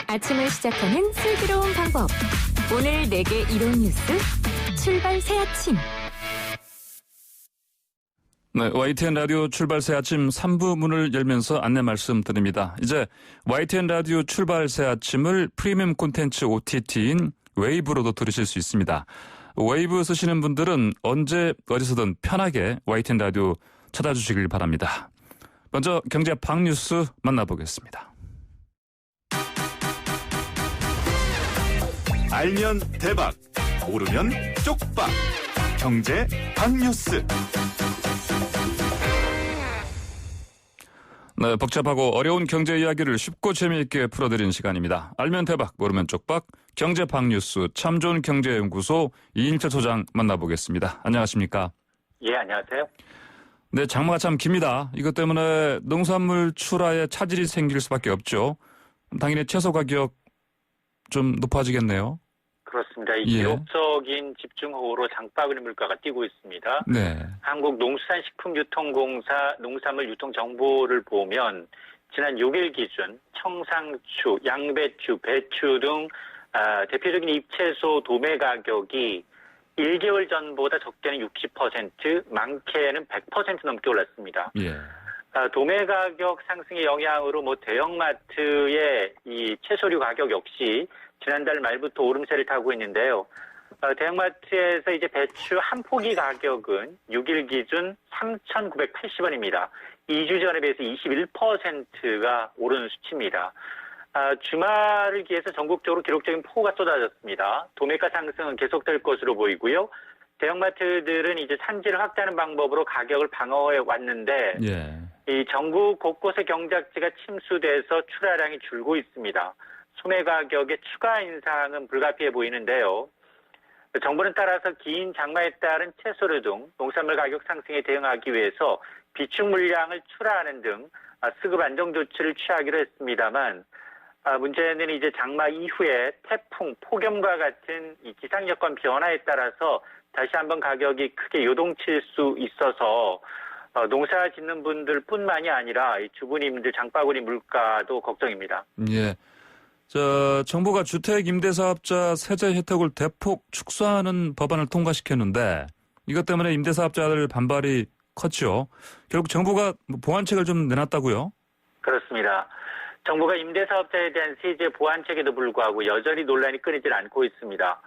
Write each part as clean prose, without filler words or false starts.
아침을 시작하는 슬기로운 방법. 오늘 내게 이론 뉴스 출발 새 아침. 네, YTN 라디오 출발 새 아침 3부 문을 열면서 안내 말씀드립니다. 이제 YTN 라디오 출발 새 아침을 프리미엄 콘텐츠 OTT인 웨이브로도 들으실 수 있습니다. 웨이브 쓰시는 분들은 언제 어디서든 편하게 YTN 라디오 찾아주시길 바랍니다. 먼저 경제 박 뉴스 만나보겠습니다. 알면 대박, 모르면 쪽박. 경제 박 뉴스. 네, 복잡하고 어려운 경제 이야기를 쉽고 재미있게 풀어드리는 시간입니다. 알면 대박, 모르면 쪽박, 경제 박 뉴스 참 좋은 경제연구소 이인철 소장 만나보겠습니다. 안녕하십니까? 예, 안녕하세요. 네, 장마가 참 깁니다. 이것 때문에 농산물 출하에 차질이 생길 수밖에 없죠. 당연히 채소 가격 좀 높아지겠네요. 그렇습니다. 이 기록적인 집중호우로 장바구니 물가가 뛰고 있습니다. 네. 한국농수산식품유통공사 농산물 유통 정보를 보면 지난 6일 기준 청상추, 양배추, 배추 등 대표적인 잎채소 도매 가격이 1개월 전보다 적게는 60%, 많게는 100% 넘게 올랐습니다. 예. 도매 가격 상승의 영향으로 대형마트의 이 채소류 가격 역시 지난달 말부터 오름세를 타고 있는데요. 대형마트에서 이제 배추 한 포기 가격은 6일 기준 3,980원입니다. 2주 전에 비해서 21%가 오른 수치입니다. 주말을 기해서 전국적으로 기록적인 폭우가 쏟아졌습니다. 도매가 상승은 계속될 것으로 보이고요. 대형마트들은 이제 산지를 확대하는 방법으로 가격을 방어해 왔는데, 예. 이 전국 곳곳의 경작지가 침수돼서 출하량이 줄고 있습니다. 소매 가격의 추가 인상은 불가피해 보이는데요. 정부는 따라서 긴 장마에 따른 채소류 등 농산물 가격 상승에 대응하기 위해서 비축 물량을 출하하는 등 수급 안정 조치를 취하기로 했습니다만, 문제는 이제 장마 이후에 태풍, 폭염과 같은 이 기상 여건 변화에 따라서 다시 한번 가격이 크게 요동칠 수 있어서 농사 짓는 분들뿐만이 아니라 이 주부님들 장바구니 물가도 걱정입니다. 예. 정부가 주택 임대사업자 세제 혜택을 대폭 축소하는 법안을 통과시켰는데 이것 때문에 임대사업자들 반발이 컸죠. 결국 정부가 보완책을 좀 내놨다고요? 그렇습니다. 정부가 임대사업자에 대한 세제 보완책에도 불구하고 여전히 논란이 끊이질 않고 있습니다.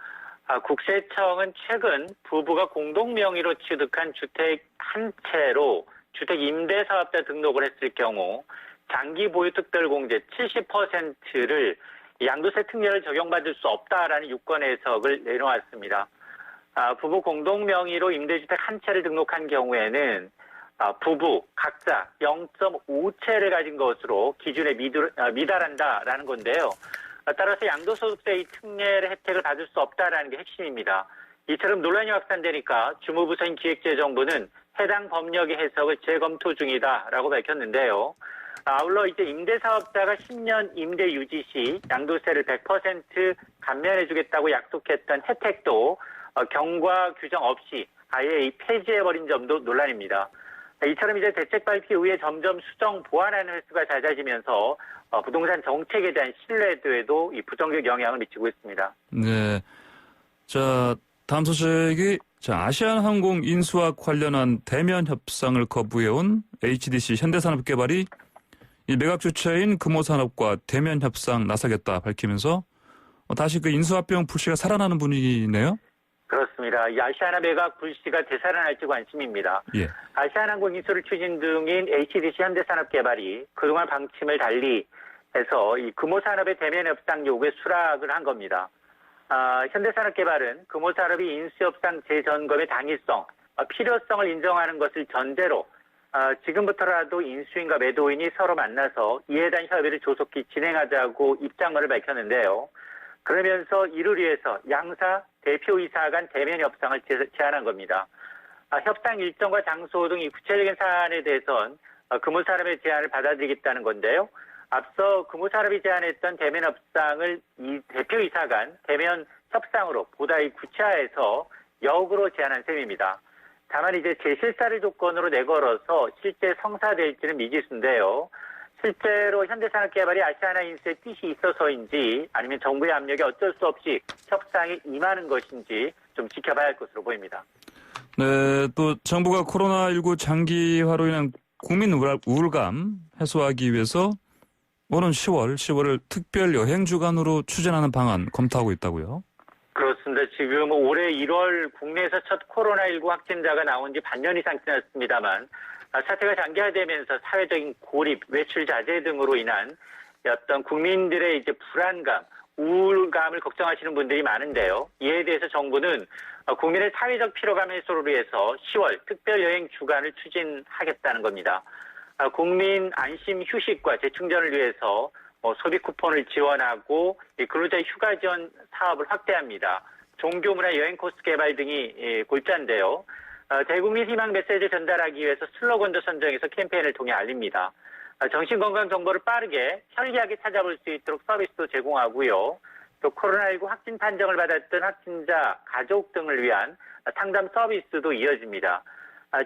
국세청은 최근 부부가 공동 명의로 취득한 주택 한 채로 주택 임대사업자 등록을 했을 경우 장기 보유 특별공제 70%를 양도세 특례를 적용받을 수 없다라는 유권 해석을 내놓았습니다. 부부 공동 명의로 임대주택 한 채를 등록한 경우에는 부부 각자 0.5채를 가진 것으로 기준에 미달한다라는 건데요. 따라서 양도소득세 특례를 혜택을 받을 수 없다라는 게 핵심입니다. 이처럼 논란이 확산되니까 주무부서인 기획재정부는 해당 법령의 해석을 재검토 중이다라고 밝혔는데요. 아울러 이제 임대사업자가 10년 임대 유지 시 양도세를 100% 감면해주겠다고 약속했던 혜택도 경과 규정 없이 아예 폐지해버린 점도 논란입니다. 이처럼 이제 대책 발표 이후에 점점 수정 보완하는 횟수가 잦아지면서 부동산 정책에 대한 신뢰도에도 이 부정적 영향을 미치고 있습니다. 네. 다음 소식이 아시아나항공 인수와 관련한 대면 협상을 거부해온 HDC 현대산업개발이 이 매각 주체인 금호산업과 대면 협상 나서겠다 밝히면서 다시 그 인수합병 불씨가 살아나는 분위기네요. 그렇습니다. 이 아시아나 매각 불씨가 되살아날지 관심입니다. 예. 아시아나항공 인수를 추진 중인 HDC 현대산업개발이 그동안 방침을 달리 해서 이 금호산업의 대면 협상 요구에 수락을 한 겁니다. 현대산업개발은 금호산업이 인수협상 재점검의 당위성, 필요성을 인정하는 것을 전제로 지금부터라도 인수인과 매도인이 서로 만나서 이에 대한 협의를 조속히 진행하자고 입장문을 밝혔는데요. 그러면서 이를 위해서 양사 대표이사 간 대면 협상을 제안한 겁니다. 협상 일정과 장소 등 이 구체적인 사안에 대해선 금호산업의 제안을 받아들이겠다는 건데요. 앞서 금호산업이 제안했던 대면 협상을 이 대표이사 간 대면 협상으로 보다 구체화해서 역으로 제안한 셈입니다. 다만 이제 재실사를 조건으로 내걸어서 실제 성사될지는 미지수인데요. 실제로 현대산업개발이 아시아나인수의 뜻이 있어서인지 아니면 정부의 압력이 어쩔 수 없이 협상에 임하는 것인지 좀 지켜봐야 할 것으로 보입니다. 네, 또 정부가 코로나19 장기화로 인한 국민 우울감 해소하기 위해서 오는 10월을 특별 여행 주간으로 추진하는 방안 검토하고 있다고요? 그렇습니다. 지금 올해 1월 국내에서 첫 코로나19 확진자가 나온 지 반년 이상 지났습니다만 사태가 장기화되면서 사회적인 고립, 외출 자제 등으로 인한 어떤 국민들의 이제 불안감, 우울감을 걱정하시는 분들이 많은데요. 이에 대해서 정부는 국민의 사회적 피로감 해소를 위해서 10월 특별 여행 주간을 추진하겠다는 겁니다. 국민 안심 휴식과 재충전을 위해서 소비 쿠폰을 지원하고 근로자 휴가 지원 사업을 확대합니다. 종교 문화 여행 코스 개발 등이 골자인데요. 대국민 희망 메시지를 전달하기 위해서 슬로건도 선정해서 캠페인을 통해 알립니다. 정신건강 정보를 빠르게 편리하게 찾아볼 수 있도록 서비스도 제공하고요. 또 코로나19 확진 판정을 받았던 확진자 가족 등을 위한 상담 서비스도 이어집니다.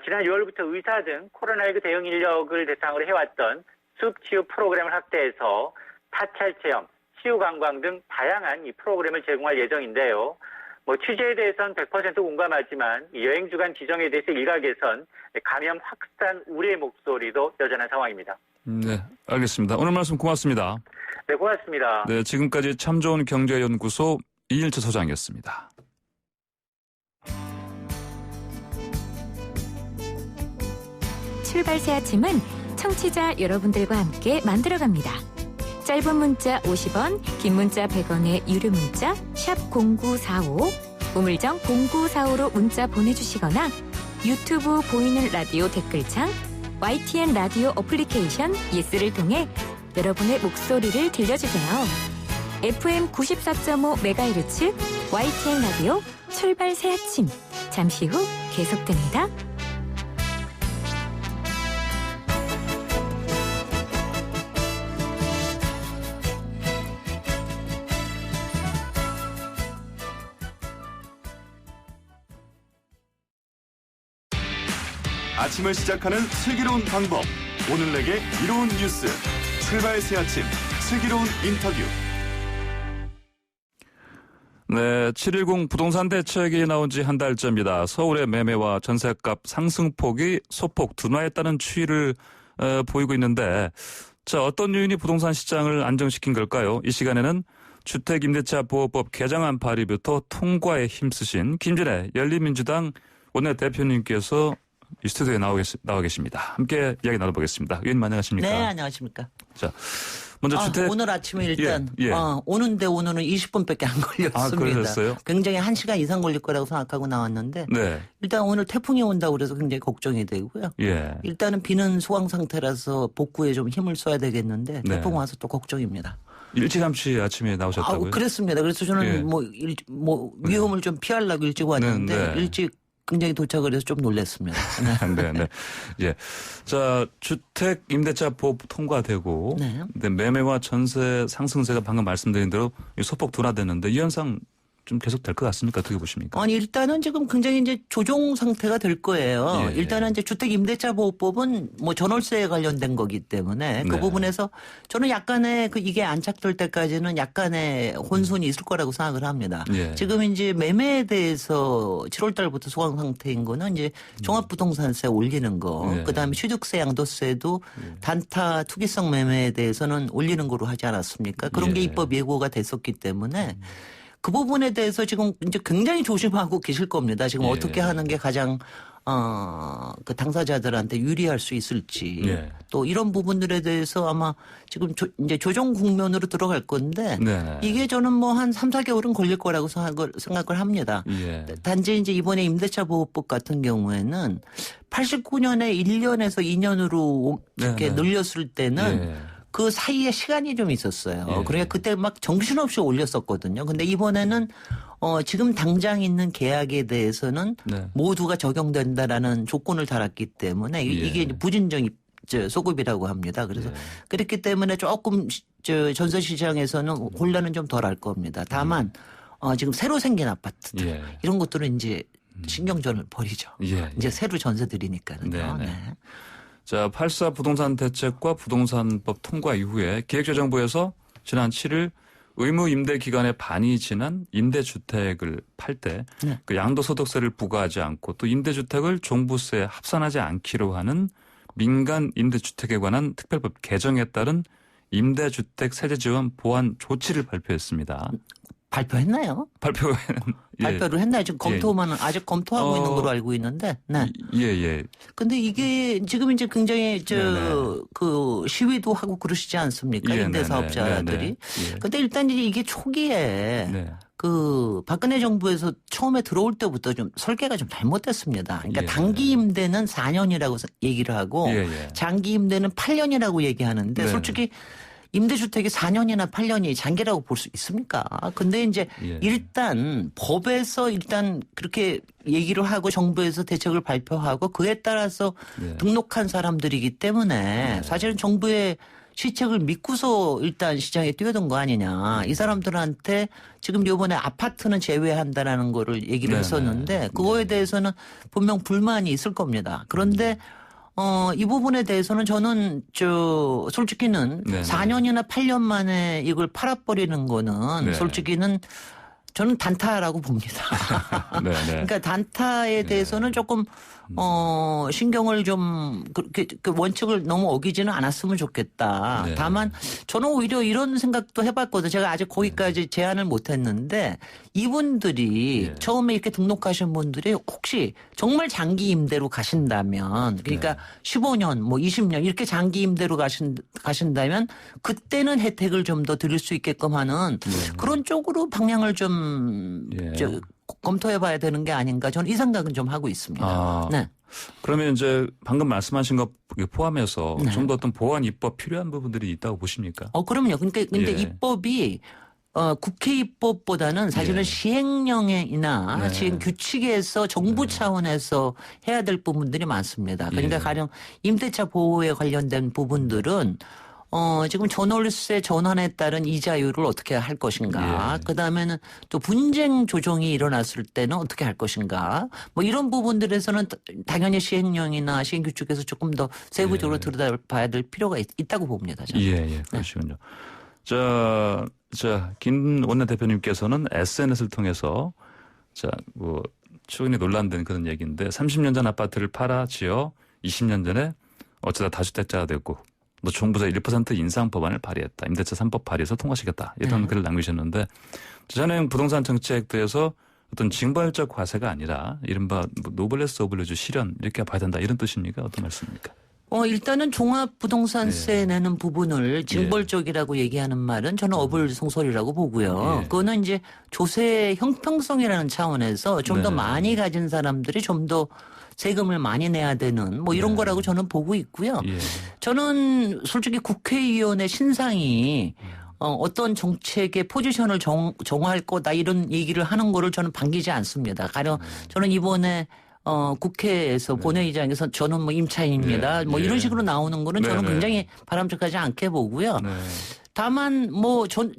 지난 6월부터 의사 등 코로나19 대응 인력을 대상으로 해왔던 숲 치유 프로그램을 확대해서 사찰 체험, 치유 관광 등 다양한 이 프로그램을 제공할 예정인데요. 취재에 대해서는 100% 공감하지만 이 여행 주간 지정에 대해서 일각에선 감염 확산 우려의 목소리도 여전한 상황입니다. 네, 알겠습니다. 오늘 말씀 고맙습니다. 네, 고맙습니다. 네, 지금까지 참 좋은 경제연구소 이일철 소장이었습니다. 출발 새 아침은 청취자 여러분들과 함께 만들어갑니다. 짧은 문자 50원, 긴 문자 100원의 유료 문자 샵 0945, 우물정 0945로 문자 보내주시거나 유튜브 보이는 라디오 댓글창, YTN 라디오 어플리케이션 예스를 통해 여러분의 목소리를 들려주세요. FM 94.5MHz YTN 라디오 출발 새 아침, 잠시 후 계속됩니다. 아침을 시작하는 슬기로운 방법. 오늘 내게 이로운 뉴스. 출발 새 아침 슬기로운 인터뷰. 네, 7.10 부동산 대책이 나온 지 한 달째입니다. 서울의 매매와 전셋값 상승폭이 소폭 둔화했다는 추이를 보이고 있는데, 자, 어떤 요인이 부동산 시장을 안정시킨 걸까요? 이 시간에는 주택임대차보호법 개정안 발의부터 통과에 힘쓰신 김진애 열린민주당 원내대표님께서 이 스튜디오에 나와 계십니다. 함께 이야기 나눠보겠습니다. 의원님 안녕하십니까? 네, 안녕하십니까. 자, 먼저 주택. 오늘 아침에 일단 예. 오는데 오늘은 20분밖에 안 걸렸습니다. 그러셨어요? 굉장히 1시간 이상 걸릴 거라고 생각하고 나왔는데 네. 일단 오늘 태풍이 온다고 그래서 굉장히 걱정이 되고요. 예. 일단은 비는 소강 상태라서 복구에 좀 힘을 써야 되겠는데 네. 태풍 와서 또 걱정입니다. 일찌감치 아침에 나오셨다고요? 그랬습니다. 그래서 저는 예. 위험을 좀 피하려고 일찍 왔는데 네. 일찍 굉장히 도착을 해서 좀 놀랐습니다. 네, 네. 예. 자, 주택 임대차 보호법 통과되고 네. 매매와 전세 상승세가 방금 말씀드린 대로 소폭 둔화됐는데 이 현상 좀 계속 될 것 같습니까? 어떻게 보십니까? 아니 일단은 지금 굉장히 이제 조정 상태가 될 거예요. 예. 일단은 이제 주택 임대차 보호법은 전월세에 관련된 거기 때문에 그 네. 부분에서 저는 약간의 이게 안착될 때까지는 약간의 혼선이 있을 거라고 생각을 합니다. 예. 지금 이제 매매에 대해서 7월 달부터 소강 상태인 거는 이제 종합부동산세 올리는 거, 예. 그다음에 취득세 양도세도 단타 투기성 매매에 대해서는 올리는 거로 하지 않았습니까? 그런 게 예. 입법 예고가 됐었기 때문에 그 부분에 대해서 지금 이제 굉장히 조심하고 계실 겁니다. 지금 예. 어떻게 하는 게 가장 그 당사자들한테 유리할 수 있을지 예. 또 이런 부분들에 대해서 아마 지금 이제 조정 국면으로 들어갈 건데 네. 이게 저는 한 3, 4개월은 걸릴 거라고 생각을 합니다. 예. 단지 이제 이번에 임대차 보호법 같은 경우에는 89년에 1년에서 2년으로 이렇게 네. 늘렸을 때는 예. 그 사이에 시간이 좀 있었어요. 예. 그러니까 그때 막 정신없이 올렸었거든요. 근데 이번에는 지금 당장 있는 계약에 대해서는 네. 모두가 적용된다라는 조건을 달았기 때문에 예. 이게 이제 부진정 소급이라고 합니다. 그래서 예. 그렇기 때문에 조금 전세 시장에서는 혼란은 좀 덜 할 겁니다. 다만 지금 새로 생긴 아파트들 예. 이런 것들은 이제 신경전을 벌이죠. 예. 이제 새로 전세 드리니까는요. 네, 네. 네. 자, 8.4 부동산 대책과 부동산법 통과 이후에 기획재정부에서 지난 7일 의무 임대 기간의 반이 지난 임대주택을 팔 때 그 양도소득세를 부과하지 않고 또 임대주택을 종부세에 합산하지 않기로 하는 민간 임대주택에 관한 특별법 개정에 따른 임대주택 세제 지원 보완 조치를 발표했습니다. 발표했나요? 발표를 했나요? 지금 검토만 아직 검토하고 있는 걸로 알고 있는데. 네. 예. 근데 이게 지금 이제 굉장히 그 시위도 하고 그러시지 않습니까? 임대사업자들이. 근데 일단 이게 초기에 그 박근혜 정부에서 처음에 들어올 때부터 좀 설계가 좀 잘못됐습니다. 그러니까 단기 임대는 4년이라고 얘기를 하고 장기 임대는 8년이라고 얘기하는데 솔직히 임대주택이 4년이나 8년이 장기라고 볼 수 있습니까? 근데 이제 일단 법에서 일단 그렇게 얘기를 하고 정부에서 대책을 발표하고 그에 따라서 등록한 사람들이기 때문에 사실은 정부의 시책을 믿고서 일단 시장에 뛰어든 거 아니냐. 이 사람들한테 지금 요번에 아파트는 제외한다라는 거를 얘기를 했었는데 그거에 대해서는 분명 불만이 있을 겁니다. 그런데 이 부분에 대해서는 저는 솔직히는 4년이나 8년 만에 이걸 팔아버리는 거는 솔직히는 저는 단타라고 봅니다. 그러니까 단타에 대해서는 조금 신경을 좀 그렇게 그 원칙을 너무 어기지는 않았으면 좋겠다. 다만 저는 오히려 이런 생각도 해봤거든요. 제가 아직 거기까지 제안을 못했는데 이분들이 처음에 이렇게 등록하신 분들이 혹시 정말 장기 임대로 가신다면 그러니까 15년 뭐 20년 이렇게 장기 임대로 가신다면 그때는 혜택을 좀 더 드릴 수 있게끔 하는 그런 쪽으로 방향을 좀 검토해봐야 되는 게 아닌가 저는 이 생각은 좀 하고 있습니다. 네. 그러면 이제 방금 말씀하신 것 포함해서 좀 더 어떤 보완 입법 필요한 부분들이 있다고 보십니까? 그럼요. 근데 입법이 국회 입법보다는 사실은 시행령이나 시행 규칙에서 정부 차원에서 해야 될 부분들이 많습니다. 그러니까 가령 임대차 보호에 관련된 부분들은 지금 전월세 전환에 따른 이자율을 어떻게 할 것인가. 그다음에는 또 분쟁 조정이 일어났을 때는 어떻게 할 것인가. 뭐 이런 부분들에서는 당연히 시행령이나 시행규칙에서 조금 더 세부적으로 들여다봐야 될 필요가 있다고 봅니다. 저는. 그러시군요. 김 원내대표님께서는 SNS를 통해서 최근에 논란된 그런 얘기인데 30년 전 아파트를 팔아 지어 20년 전에 어쩌다 다주택자가 됐고 또 정부에서 1% 인상 법안을 발의했다. 임대차 3법 발의해서 통과시켰다. 이런 글을 남기셨는데 전형 부동산 정책에서 어떤 징벌적 과세가 아니라 이른바 노블레스 오블리주 실현 이렇게 봐야 된다. 이런 뜻입니까? 어떤 말씀입니까? 일단은 종합부동산세 내는 부분을 징벌적이라고 얘기하는 말은 저는 어불성설이라고 보고요. 그거는 이제 조세 형평성이라는 차원에서 좀 더 많이 가진 사람들이 좀 더 세금을 많이 내야 되는 뭐 이런 거라고 저는 보고 있고요. 저는 솔직히 국회의원의 신상이 어떤 정책의 포지션을 정할 거다 이런 얘기를 하는 거를 저는 반기지 않습니다. 가령 저는 이번에 국회에서 본회의장에서 저는 뭐 임차인입니다. 뭐 이런 식으로 나오는 거는 저는 굉장히 바람직하지 않게 보고요. 다만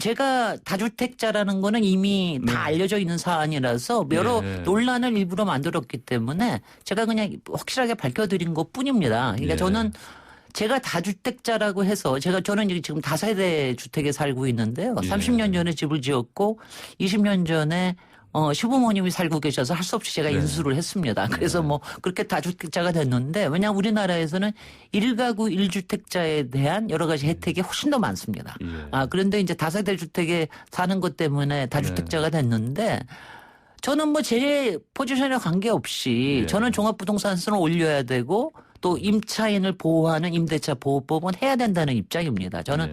제가 다주택자라는 거는 이미 다 알려져 있는 사안이라서 여러 논란을 일부러 만들었기 때문에 제가 그냥 확실하게 밝혀드린 것 뿐입니다. 그러니까 저는 제가 다주택자라고 해서 저는 지금 다세대 주택에 살고 있는데요. 30년 전에 집을 지었고 20년 전에 시부모님이 살고 계셔서 할 수 없이 제가 인수를 했습니다. 그래서 뭐 그렇게 다주택자가 됐는데 왜냐하면 우리나라에서는 1가구 1주택자에 대한 여러 가지 혜택이 훨씬 더 많습니다. 그런데 이제 다세대 주택에 사는 것 때문에 다주택자가 됐는데 저는 뭐 제 포지션에 관계없이 저는 종합부동산세는 올려야 되고 또 임차인을 보호하는 임대차 보호법은 해야 된다는 입장입니다. 저는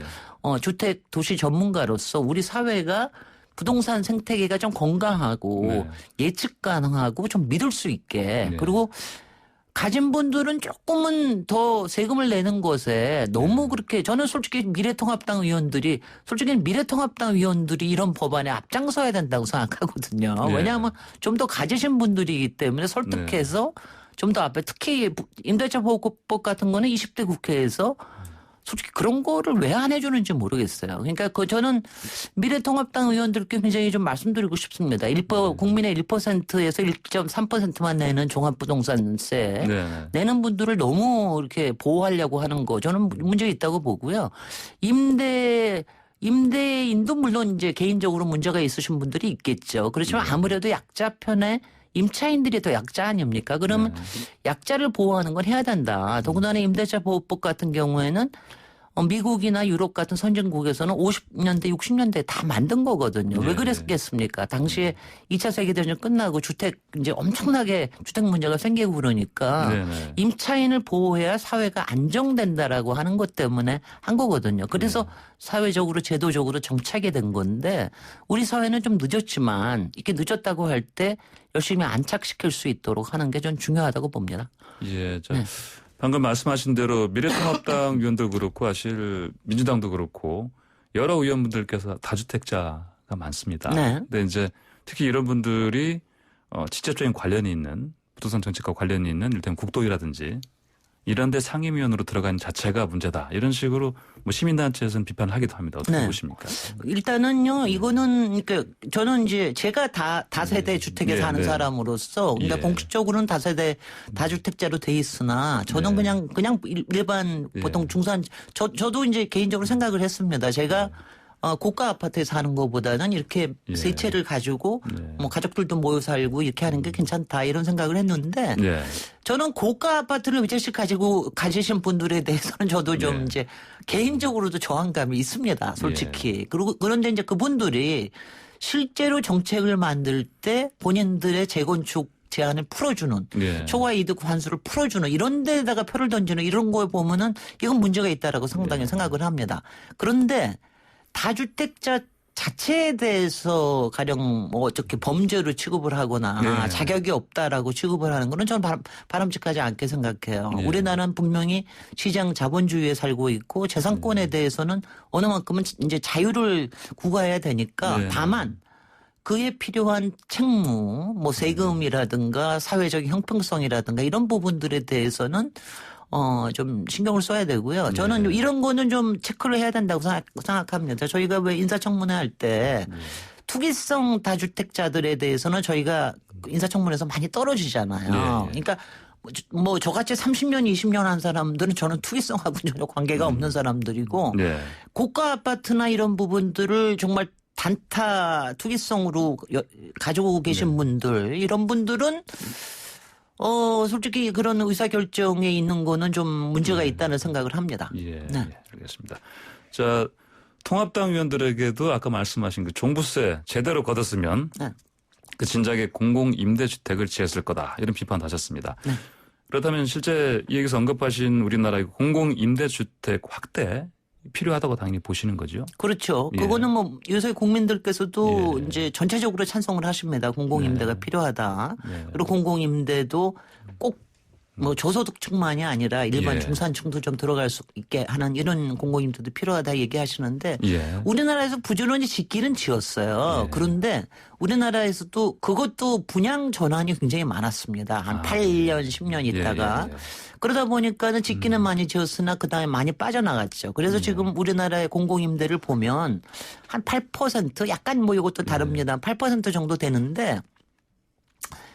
주택 도시 전문가로서 우리 사회가 부동산 생태계가 좀 건강하고 예측 가능하고 좀 믿을 수 있게 그리고 가진 분들은 조금은 더 세금을 내는 것에 너무 그렇게 저는 솔직히 미래통합당 의원들이 이런 법안에 앞장서야 된다고 생각하거든요. 왜냐하면 좀 더 가지신 분들이기 때문에 설득해서 좀 더 앞에 특히 임대차 보호법 같은 거는 20대 국회에서 솔직히 그런 거를 왜 안 해주는지 모르겠어요. 그러니까 저는 미래통합당 의원들께 굉장히 좀 말씀드리고 싶습니다. 국민의 1%에서 1.3%만 내는 종합부동산세 네. 내는 분들을 너무 이렇게 보호하려고 하는 거 저는 문제가 있다고 보고요. 임대인도 물론 이제 개인적으로 문제가 있으신 분들이 있겠죠. 그렇지만 아무래도 약자 편에 임차인들이 더 약자 아닙니까? 그러면 약자를 보호하는 건 해야 된다. 더군다나 임대차 보호법 같은 경우에는 미국이나 유럽 같은 선진국에서는 50년대, 60년대에 다 만든 거거든요. 왜 그랬겠습니까? 당시에 2차 세계대전 끝나고 이제 엄청나게 주택 문제가 생기고 그러니까 임차인을 보호해야 사회가 안정된다라고 하는 것 때문에 한 거거든요. 그래서 사회적으로 제도적으로 정착이 된 건데 우리 사회는 좀 늦었지만 이렇게 늦었다고 할 때 열심히 안착시킬 수 있도록 하는 게 좀 중요하다고 봅니다. 네. 방금 말씀하신 대로 미래통합당 의원도 그렇고 사실 민주당도 그렇고 여러 의원분들께서 다주택자가 많습니다. 근데 이제 특히 이런 분들이 직접적인 관련이 있는 부동산 정책과 관련이 있는 일단 국도이라든지 이런 데 상임위원으로 들어간 자체가 문제다. 이런 식으로 뭐 시민단체에서는 비판을 하기도 합니다. 어떻게 보십니까? 일단은요, 이거는, 저는 이제 제가 다세대 주택에 사는 사람으로서, 그러니까 공식적으로는 다주택자로 돼 있으나, 저는 그냥 일반 보통 중산, 저도 이제 개인적으로 생각을 했습니다. 제가 고가 아파트에 사는 것보다는 이렇게 세 채를 가지고 뭐 가족들도 모여 살고 이렇게 하는 게 괜찮다 이런 생각을 했는데 저는 고가 아파트를 몇채씩 가지신 분들에 대해서는 저도 좀 이제 개인적으로도 저항감이 있습니다. 솔직히. 그리고 그런데 이제 그분들이 실제로 정책을 만들 때 본인들의 재건축 제한을 풀어주는 초과 이득 환수를 풀어주는 이런 데다가 표를 던지는 이런 걸 보면은 이건 문제가 있다라고 상당히 생각을 합니다. 그런데 다주택자 자체에 대해서 가령 뭐 어떻게 범죄로 취급을 하거나 자격이 없다라고 취급을 하는 거는 저는 바람직하지 않게 생각해요. 우리나라는 분명히 시장 자본주의에 살고 있고 재산권에 대해서는 어느 만큼은 이제 자유를 구가해야 되니까 다만 그에 필요한 책무, 뭐 세금이라든가 사회적 형평성이라든가 이런 부분들에 대해서는 좀 신경을 써야 되고요. 저는 이런 거는 좀 체크를 해야 된다고 생각합니다. 저희가 왜 인사청문회 할 때 투기성 다주택자들에 대해서는 저희가 인사청문회에서 많이 떨어지잖아요. 그러니까 뭐 저같이 30년, 20년 한 사람들은 저는 투기성하고 전혀 관계가 없는 사람들이고 고가 아파트나 이런 부분들을 정말 단타 투기성으로 가지고 계신 분들 이런 분들은 솔직히 그런 의사결정에 있는 거는 좀 문제가 있다는 생각을 합니다. 알겠습니다. 자, 통합당 의원들에게도 아까 말씀하신 그 종부세 제대로 걷었으면 그 진작에 공공임대주택을 지었을 거다. 이런 비판도 하셨습니다. 그렇다면 실제 여기서 언급하신 우리나라의 공공임대주택 확대 필요하다고 당연히 보시는 거죠. 그렇죠. 그거는 뭐 요새 국민들께서도 이제 전체적으로 찬성을 하십니다. 공공임대가 필요하다. 그리고 공공임대도 꼭 뭐 저소득층만이 아니라 일반 중산층도 좀 들어갈 수 있게 하는 이런 공공임대도 필요하다 얘기하시는데 우리나라에서 부지런히 짓기는 지었어요. 그런데 우리나라에서도 그것도 분양 전환이 굉장히 많았습니다. 한 8년, 10년 있다가. 그러다 보니까는 짓기는 많이 지었으나 그다음에 많이 빠져나갔죠. 그래서 지금 우리나라의 공공임대를 보면 한 8% 약간 뭐 이것도 다릅니다. 8% 정도 되는데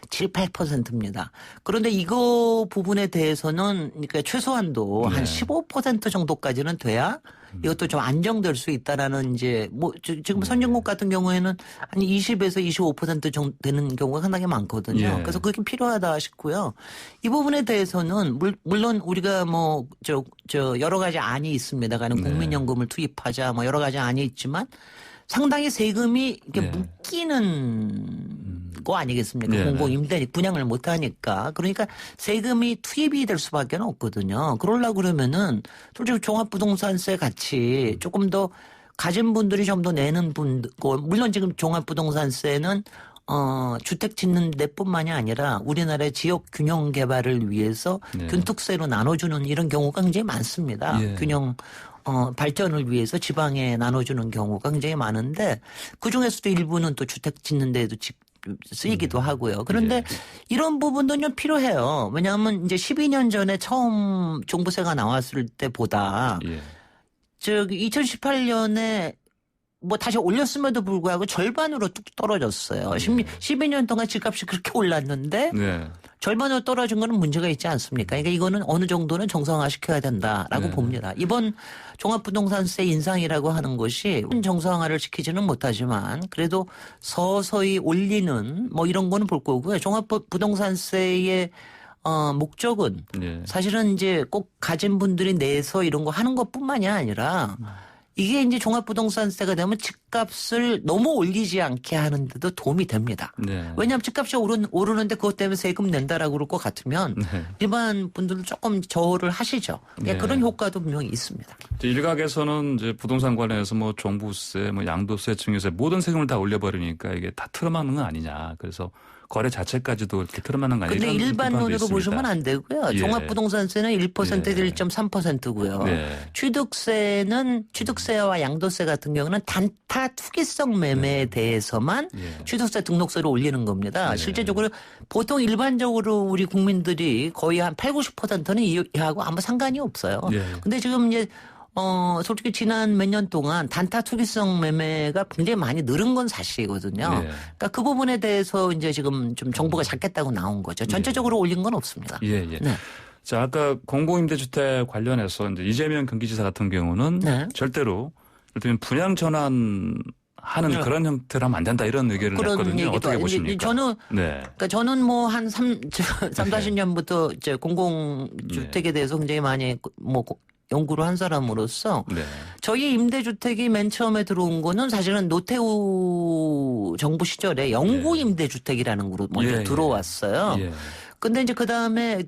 7, 8%입니다. 그런데 이거 부분에 대해서는 그러니까 최소한도 한 15% 정도까지는 돼야 이것도 좀 안정될 수 있다라는 이제 뭐 지금 선진국 같은 경우에는 한 20에서 25% 정도 되는 경우가 상당히 많거든요. 그래서 그게 필요하다 싶고요. 이 부분에 대해서는 물론 우리가 뭐 여러 가지 안이 있습니다. 가는 국민연금을 투입하자 뭐 여러 가지 안이 있지만 상당히 세금이 이렇게 묶이는 거 아니겠습니까? 공공임대 분양을 못 하니까. 그러니까 세금이 투입이 될 수밖에 없거든요. 그러려고 그러면은 솔직히 종합부동산세 같이 조금 더 가진 분들이 좀 더 내는 분들, 물론 지금 종합부동산세는 주택 짓는 데뿐만이 아니라 우리나라의 지역 균형 개발을 위해서 균특세로 나눠주는 이런 경우가 굉장히 많습니다. 균형 발전을 위해서 지방에 나눠주는 경우가 굉장히 많은데 그중에서도 일부는 또 주택 짓는 데에도 쓰이기도 하고요. 그런데 이런 부분도 좀 필요해요. 왜냐하면 이제 12년 전에 처음 종부세가 나왔을 때보다 2018년에 뭐 다시 올렸음에도 불구하고 절반으로 뚝 떨어졌어요. 12년 동안 집값이 그렇게 올랐는데 네. 절반으로 떨어진 거는 문제가 있지 않습니까? 그러니까 이거는 어느 정도는 정상화시켜야 된다라고 네. 봅니다. 이번 종합부동산세 인상이라고 하는 것이 정상화를 시키지는 못하지만 그래도 서서히 올리는 뭐 이런 거는 볼 거고요. 종합부동산세의 목적은 네. 사실은 이제 꼭 가진 분들이 내서 이런 거 하는 것뿐만이 아니라 이게 이제 종합부동산세가 되면 집값을 너무 올리지 않게 하는데도 도움이 됩니다. 네. 왜냐하면 집값이 오르는데 그것 때문에 세금 낸다라고 그럴 것 같으면 네. 일반 분들은 조금 저울을 하시죠. 네. 그런 효과도 분명히 있습니다. 일각에서는 이제 부동산 관련해서 뭐 종부세, 뭐 양도세, 증여세 모든 세금을 다 올려버리니까 이게 다 틀어막는 거 아니냐. 그래서 거래 자체까지도 이렇게 틀어막는 거 아니냐. 근데 일반론으로 보시면 안 되고요. 예. 종합부동산세는 1%에서 예. 1.3%고요. 네. 취득세와 양도세 같은 경우는 단타 투기성 매매에 대해서만 예. 취득세 등록세를 올리는 겁니다. 예. 실제적으로 보통 일반적으로 우리 국민들이 거의 한 8, 90%는 이하고 아무 상관이 없어요. 예. 근데 지금 이제 솔직히 지난 몇 년 동안 단타 투기성 매매가 굉장히 많이 늘은 건 사실이거든요. 예. 그러니까 그 부분에 대해서 이제 지금 좀 정부가 잡겠다고 나온 거죠. 전체적으로 올린 건 없습니다. 예, 예. 네. 자, 아까 공공임대주택 관련해서 이제 이재명 경기지사 같은 경우는 네. 절대로 일단 분양 전환하는 네. 그런 형태로 하면 안 된다 이런 의견을 그런 냈거든요. 얘기도 어떻게 보십니까? 저는 네. 그러니까 저는 뭐 한 40년부터 이제 공공주택에 대해서 굉장히 많이 뭐 연구를 한 사람으로서 네. 저희 임대주택이 맨 처음에 들어온 거는 사실은 노태우 정부 시절에 영구 임대주택이라는 거로 먼저 예, 들어왔어요. 예. 근데 이제 그 다음에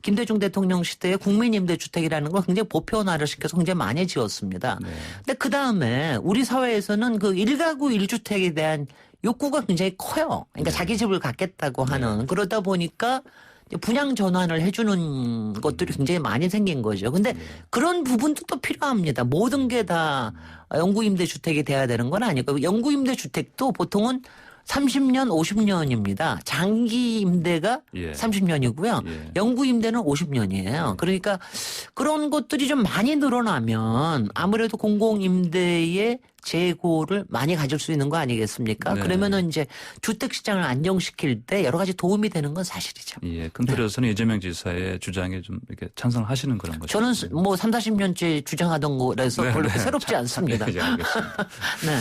김대중 대통령 시대에 국민임대주택이라는 걸 굉장히 보편화를 시켜서 굉장히 많이 지었습니다. 네. 근데 그 다음에 우리 사회에서는 그 1가구 1주택에 대한 욕구가 굉장히 커요. 그러니까 자기 집을 갖겠다고 하는. 그러다 보니까 분양 전환을 해주는 것들이 굉장히 많이 생긴 거죠. 근데 그런 부분도 또 필요합니다. 모든 게 다 영구임대주택이 돼야 되는 건 아니고 영구임대주택도 보통은 30년, 50년입니다. 장기 임대가 예. 30년이고요. 예. 영구 임대는 50년이에요. 그러니까 그런 것들이 좀 많이 늘어나면 아무래도 공공 임대의 재고를 많이 가질 수 있는 거 아니겠습니까? 네. 그러면은 이제 주택 시장을 안정시킬 때 여러 가지 도움이 되는 건 사실이죠. 예. 큰 틀에서는 이재명 지사의 주장에 좀 이렇게 찬성하시는 그런 거죠. 저는 뭐 3, 40년째 주장하던 거라서 네, 별로 네. 새롭지 않습니다. 예, 알겠습니다. 네.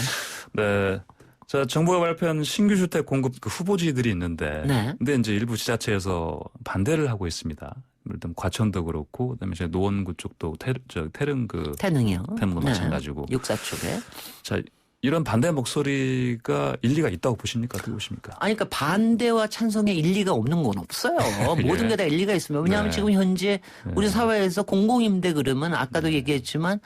네. 자, 정부가 발표한 신규 주택 공급 그 후보지들이 있는데, 네. 근데 이제 일부 지자체에서 반대를 하고 있습니다. 일단 과천도 그렇고, 그다음에 이제 노원구 쪽도 태릉 태능이요. 태릉도 마찬가지고. 육사 쪽에. 자, 이런 반대 목소리가 일리가 있다고 보십니까? 어떻게 보십니까? 아니, 그러니까 반대와 찬성에 일리가 없는 건 없어요. 예. 모든 게 다 일리가 있습니다. 왜냐하면 네. 지금 현재 우리 사회에서 공공임대 그러면 아까도 얘기했지만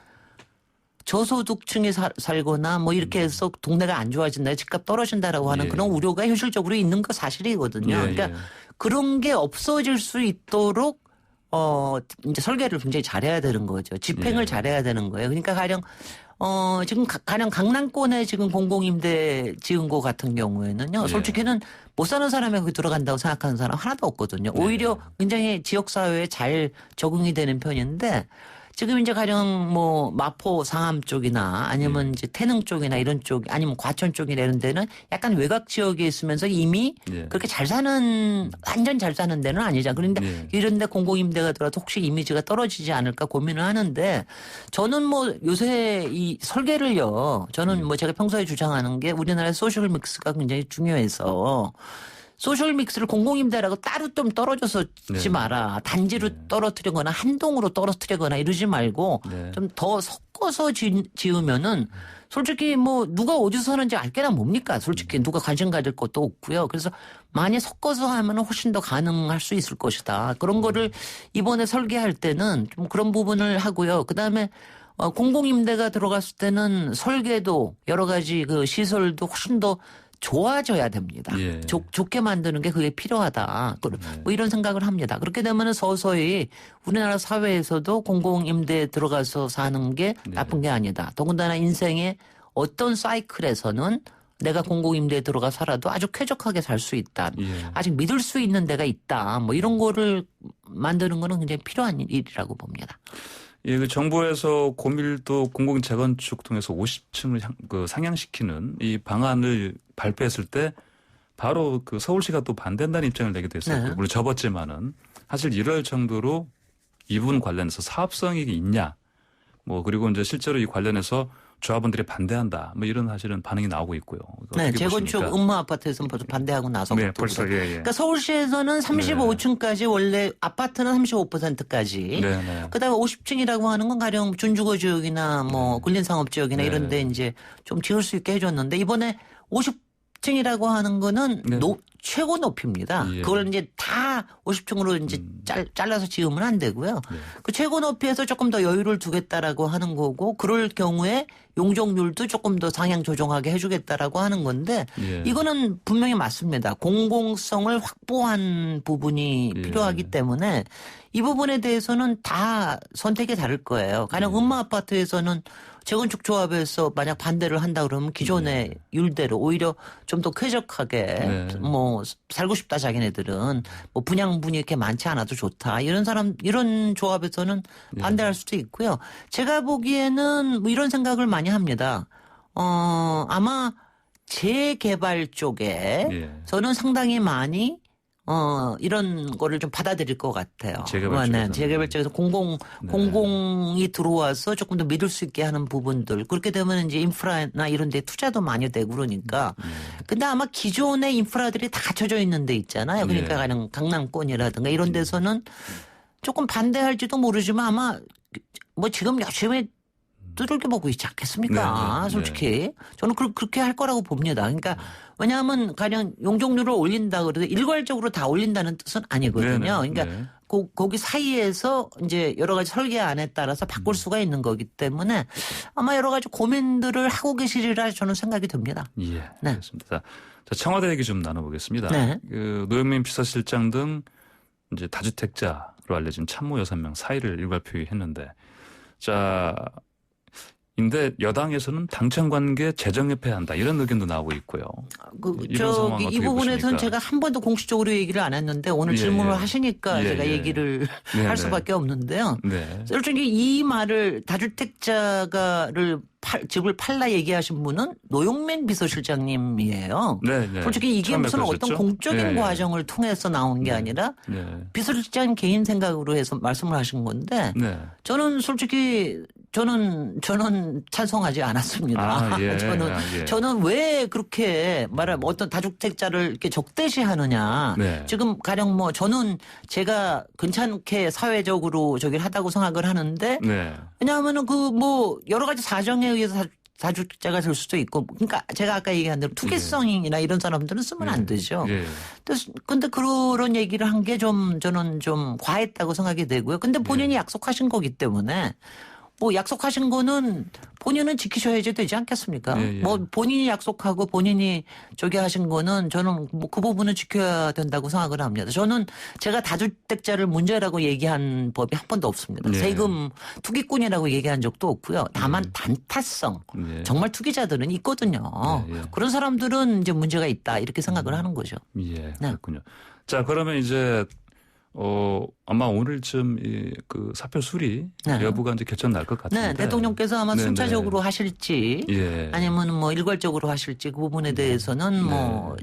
저소득층이 살거나 뭐 이렇게 해서 동네가 안 좋아진다, 집값 떨어진다라고 하는 예. 그런 우려가 현실적으로 있는 거 사실이거든요. 예, 그러니까 예. 그런 게 없어질 수 있도록 이제 설계를 굉장히 잘해야 되는 거죠. 집행을 예. 잘해야 되는 거예요. 그러니까 지금 가령 강남권에 지금 공공임대 지은 거 같은 경우에는요. 예. 솔직히는 못 사는 사람이 거기 들어간다고 생각하는 사람 하나도 없거든요. 오히려 굉장히 지역사회에 잘 적응이 되는 편인데 지금 이제 가령 뭐 마포 상암 쪽이나 아니면 이제 태릉 쪽이나 이런 쪽 아니면 과천 쪽이나 이런 데는 약간 외곽 지역에 있으면서 이미 예. 그렇게 완전 잘 사는 데는 아니잖아요. 그런데 예. 이런 데 공공임대가 들어도 혹시 이미지가 떨어지지 않을까 고민을 하는데 저는 뭐 요새 이 설계를요. 저는 뭐 제가 평소에 주장하는 게 우리나라의 소셜 믹스가 굉장히 중요해서 소셜 믹스를 공공임대라고 따로 좀 떨어져서 짓지 네. 마라. 단지로 떨어뜨리거나 한 동으로 떨어뜨리거나 이러지 말고 네. 좀 더 섞어서 지으면은 솔직히 뭐 누가 어디서 사는지 알게나 뭡니까? 솔직히 누가 관심 가질 것도 없고요. 그래서 많이 섞어서 하면 훨씬 더 가능할 수 있을 것이다. 그런 거를 이번에 설계할 때는 좀 그런 부분을 하고요. 그다음에 공공임대가 들어갔을 때는 설계도 여러 가지 그 시설도 훨씬 더 좋아져야 됩니다. 예. 좋게 만드는 게 그게 필요하다. 뭐 이런 생각을 합니다. 그렇게 되면 서서히 우리나라 사회에서도 공공임대에 들어가서 사는 게 나쁜 게 아니다. 더군다나 인생의 어떤 사이클에서는 내가 공공임대에 들어가 살아도 아주 쾌적하게 살 수 있다. 예. 아직 믿을 수 있는 데가 있다. 뭐 이런 거를 만드는 거는 굉장히 필요한 일이라고 봅니다. 예, 그 정부에서 고밀도 공공 재건축 통해서 50층을 상향시키는 이 방안을 발표했을 때 바로 그 서울시가 또 반대한다는 입장을 내기도 했었고 네. 물론 접었지만은 사실 이럴 정도로 이 부분 관련해서 사업성이 있냐 뭐 그리고 이제 실제로 이 관련해서 조합원들이 반대한다 뭐 이런 사실은 반응이 나오고 있고요. 네, 재건축 음모 아파트에서는 벌써 반대하고 나서. 네, 벌써 예. 그러니까 서울시에서는 35층까지 원래 아파트는 35%까지. 네, 네. 그다음에 50층이라고 하는 건 가령 준주거 지역이나 뭐 근린상업지역이나 네. 이런 데 이제 좀 지을 수 있게 해줬는데 이번에 50층이라고 하는 거는 네. 최고 높이입니다. 예. 그걸 이제 다 50층으로 이제 잘라서 지으면 안 되고요. 네. 그 최고 높이에서 조금 더 여유를 두겠다라고 하는 거고 그럴 경우에 용적률도 조금 더 상향 조정하게 해주겠다라고 하는 건데 예. 이거는 분명히 맞습니다. 공공성을 확보한 부분이 예. 필요하기 때문에 이 부분에 대해서는 다 선택이 다를 거예요. 가령 음모 아파트에서는 재건축 조합에서 만약 반대를 한다 그러면 기존의 율대로 오히려 좀 더 쾌적하게 네. 뭐 살고 싶다 자기네들은 뭐 분양분이 이렇게 많지 않아도 좋다 이런 조합에서는 반대할 수도 있고요. 제가 보기에는 뭐 이런 생각을 많이 합니다. 아마 재개발 쪽에 예. 저는 상당히 많이 이런 거를 좀 받아들일 것 같아요. 재개발 네, 쪽에서는. 재개발 쪽에서 공공이 들어와서 조금 더 믿을 수 있게 하는 부분들. 그렇게 되면 이제 인프라나 이런 데 투자도 많이 되고 그러니까. 근데 아마 기존의 인프라들이 다 갖춰져 있는 데 있잖아요. 그러니까 예. 가령 강남권이라든가 이런 데서는 조금 반대할지도 모르지만 아마 뭐 지금 열심히 두들겨 보고 있지 않겠습니까? 네, 네, 솔직히. 저는 그렇게 할 거라고 봅니다. 그러니까 왜냐하면 가령 용적률을 올린다 그래도 일괄적으로 다 올린다는 뜻은 아니거든요. 네, 네, 그러니까 네. 거기 사이에서 이제 여러 가지 설계안에 따라서 바꿀 수가 있는 거기 때문에 아마 여러 가지 고민들을 하고 계시리라 저는 생각이 듭니다. 예, 네. 알겠습니다. 자, 청와대 얘기 좀 나눠보겠습니다. 네. 그 노영민 비서실장 등 이제 다주택자로 알려진 참모 6명 사의를 일괄 표의했는데, 자, 인데 여당에서는 당청 관계 재정협회한다 이런 의견도 나오고 있고요. 이런 상황 이 어떻게 부분에서는 보십니까? 제가 한 번도 공식적으로 얘기를 안 했는데 오늘 예, 질문을 예. 하시니까 예, 제가 예. 얘기를 네, 할 네. 수밖에 없는데요. 네. 솔직히 이 말을 다주택자가를 집을 팔라 얘기하신 분은 노영민 비서실장님이에요. 네, 네. 솔직히 이게 처음에 무슨 어떤 그러셨죠? 공적인 예, 예. 과정을 통해서 나온 게 아니라 네. 비서실장 개인 생각으로 해서 말씀을 하신 건데 네. 저는 솔직히 저는 찬성하지 않았습니다. 아, 예. 예. 저는 왜 그렇게 말하면 어떤 다주택자를 이렇게 적대시하느냐. 네. 지금 가령 뭐 저는 제가 괜찮게 사회적으로 저기를 하다고 생각을 하는데 네. 왜냐하면은 그 뭐 여러 가지 사정에 의해서 다주택자가 될 수도 있고 그러니까 제가 아까 얘기한 대로 투기성이나 이런 사람들은 쓰면 안 되죠. 예. 근데 그런 얘기를 한 게 저는 좀 과했다고 생각이 되고요. 근데 본인이 약속하신 거기 때문에 뭐 약속하신 거는 본인은 지키셔야지 되지 않겠습니까? 예, 예. 뭐 본인이 약속하고 본인이 저기 하신 거는 저는 뭐 그 부분은 지켜야 된다고 생각을 합니다. 저는 제가 다주택자를 문제라고 얘기한 법이 한 번도 없습니다. 예. 세금 투기꾼이라고 얘기한 적도 없고요. 다만 단타성 예. 정말 투기자들은 있거든요. 예, 예. 그런 사람들은 이제 문제가 있다 이렇게 생각을 하는 거죠. 예, 그렇군요. 자, 그러면 이제 아마 오늘쯤 그 사표 수리 네. 여부가 이제 결정 날 것 같은데. 네, 대통령께서 아마 네, 순차적으로 네. 하실지 예. 아니면 뭐 일괄적으로 하실지 그 부분에 대해서는 뭐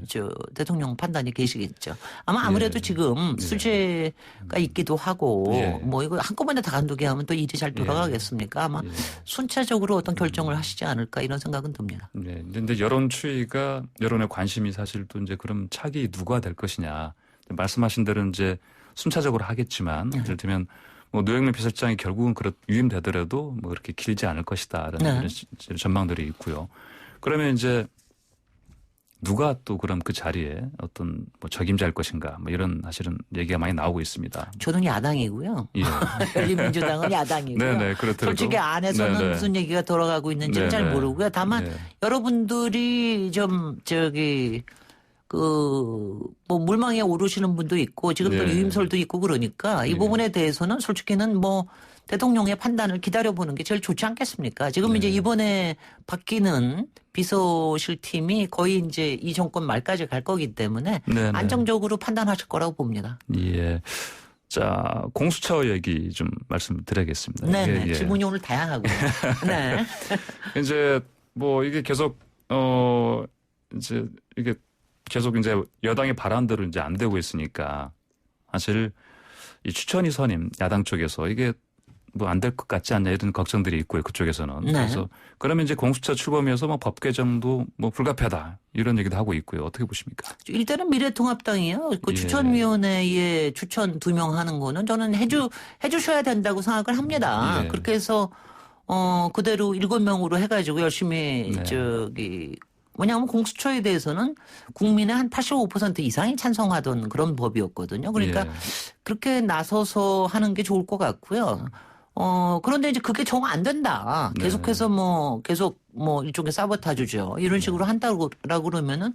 대통령 판단이 계시겠죠. 아마 아무래도 예. 지금 수재가 있기도 하고 예. 뭐 이거 한꺼번에 다 간두게 하면 또 일이 잘 돌아가겠습니까? 아마 예. 순차적으로 어떤 결정을 하시지 않을까 이런 생각은 듭니다. 네. 근데 여론 추이가 여론의 관심이 사실 또 이제 그럼 차기 누가 될 것이냐. 말씀하신 대로 이제 순차적으로 하겠지만 예를 들면 뭐 노영민 비서실장이 결국은 유임되더라도 뭐 그렇게 길지 않을 것이다라는 네. 이런 전망들이 있고요. 그러면 이제 누가 또 그럼 그 자리에 어떤 뭐 적임자일 것인가 뭐 이런 사실은 얘기가 많이 나오고 있습니다. 저는 야당이고요. 예. 열린민주당은 야당이고요. 네네 그렇더라도 솔직히 안에서는 네네. 무슨 얘기가 돌아가고 있는지는 잘 네네. 모르고요. 다만 네. 여러분들이 좀 뭐 물망에 오르시는 분도 있고 지금 또 네. 유임설도 있고 그러니까 이 네. 부분에 대해서는 솔직히는 뭐 대통령의 판단을 기다려보는 게 제일 좋지 않겠습니까? 지금 이제 이번에 바뀌는 비서실 팀이 거의 이제 이 정권 말까지 갈 거기 때문에 네네. 안정적으로 판단하실 거라고 봅니다. 예. 자, 공수처 얘기 좀 말씀드리겠습니다. 네, 이게, 질문이 오늘 다양하고. 네. 이제 뭐 이게 계속 이제 이게 계속 이제 여당의 바람대로 이제 안 되고 있으니까 사실 이 추천위 선임 야당 쪽에서 이게 뭐 안 될 것 같지 않냐 이런 걱정들이 있고요. 그쪽에서는. 네. 그래서 그러면 이제 공수처 출범해서 뭐 법 개정도 뭐 불가피하다 이런 얘기도 하고 있고요. 어떻게 보십니까? 일단은 미래통합당이요. 그 예. 추천위원회에 추천 2명 하는 거는 저는 해주셔야 된다고 생각을 합니다. 예. 그렇게 해서 그대로 7명으로 해가지고 열심히 네. 왜냐하면 공수처에 대해서는 국민의 한 85% 이상이 찬성하던 그런 법이었거든요. 그러니까 예. 그렇게 나서서 하는 게 좋을 것 같고요. 그런데 이제 그게 정 안 된다. 네. 계속해서 계속 일종의 사보타주죠. 이런 식으로 한다고 그러면은,